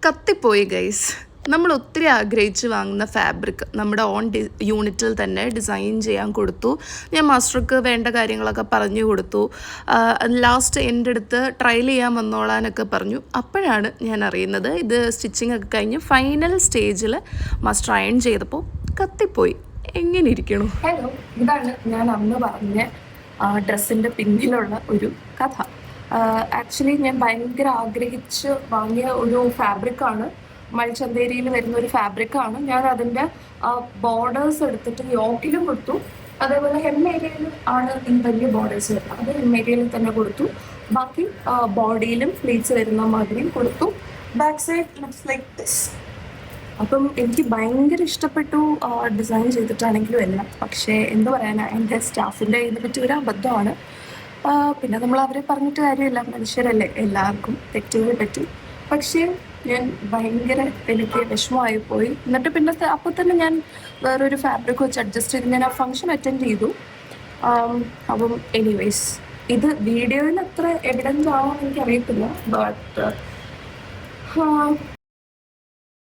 കത്തിപ്പോയി guys. നമ്മൾ ഒത്തിരി ആഗ്രഹിച്ച് വാങ്ങുന്ന ഫാബ്രിക് നമ്മുടെ ഓൺ യൂണിറ്റിൽ തന്നെ ഡിസൈൻ ചെയ്യാൻ കൊടുത്തു. ഞാൻ മാസ്റ്റർക്ക് വേണ്ട കാര്യങ്ങളൊക്കെ പറഞ്ഞു കൊടുത്തു. ലാസ്റ്റ് എൻ്റെ അടുത്ത് ട്രയൽ ചെയ്യാൻ വന്നോളാനൊക്കെ പറഞ്ഞു. അപ്പോഴാണ് ഞാൻ അറിയുന്നത് ഇത് സ്റ്റിച്ചിങ് ഒക്കെ കഴിഞ്ഞ് ഫൈനൽ സ്റ്റേജിൽ മാസ്റ്റർ അയൺ ചെയ്തപ്പോൾ കത്തിപ്പോയി. എങ്ങനെ ഇരിക്കണു? ഹലോ, ഇതാണ് ഞാൻ അന്ന് പറഞ്ഞ ഡ്രസ്സിൻ്റെ പിന്നിലുള്ള ഒരു കഥ. ആക്ച്വലി ഞാൻ ഭയങ്കര ആഗ്രഹിച്ച് വാങ്ങിയ ഒരു ഫാബ്രിക്കാണ്. മൽച്ചന്തേരിയിൽ വരുന്ന ഒരു ഫാബ്രിക്കാണ്. ഞാൻ അതിൻ്റെ ബോർഡേഴ്സ് എടുത്തിട്ട് യോക്കിലും കൊടുത്തു. അതേപോലെ ഹെം ഏരിയയിൽ ആണ് ഈ വലിയ ബോർഡേഴ്സ് വരുന്നത്. അത് ഹെം ഏരിയയിൽ തന്നെ കൊടുത്തു. ബാക്കി ബോഡിയിലും ഫ്ലീറ്റ്സ് വരുന്ന മാതിരിയും കൊടുത്തു. Back side looks like this. അപ്പം എനിക്ക് ഭയങ്കര ഇഷ്ടപ്പെട്ടു ഡിസൈൻ ചെയ്തിട്ടാണെങ്കിലും എല്ലാം. പക്ഷേ എന്ത് പറയാനാ, എൻ്റെ സ്റ്റാഫിൻ്റെ ഇതിനെ പറ്റി ഒരു അബദ്ധമാണ്. പിന്നെ നമ്മൾ അവരെ പറഞ്ഞിട്ട് കാര്യമില്ല, മനുഷ്യരല്ലേ, എല്ലാവർക്കും തെറ്റുകൾ പറ്റും. പക്ഷേ ഞാൻ ഭയങ്കര എനിക്ക് വിഷമമായി പോയി. എന്നിട്ട് പിന്നെ അപ്പോൾ തന്നെ ഞാൻ വേറൊരു ഫാബ്രിക് വെച്ച് അഡ്ജസ്റ്റ് ചെയ്ത് ഞാൻ ആ ഫംഗ്ഷൻ അറ്റൻഡ് ചെയ്തു. അപ്പം എനിവേസ് ഇത് വീഡിയോയിൽ അത്ര എവിഡൻസ് ആണോ എനിക്കറിയത്തില്ല. ബട്ട്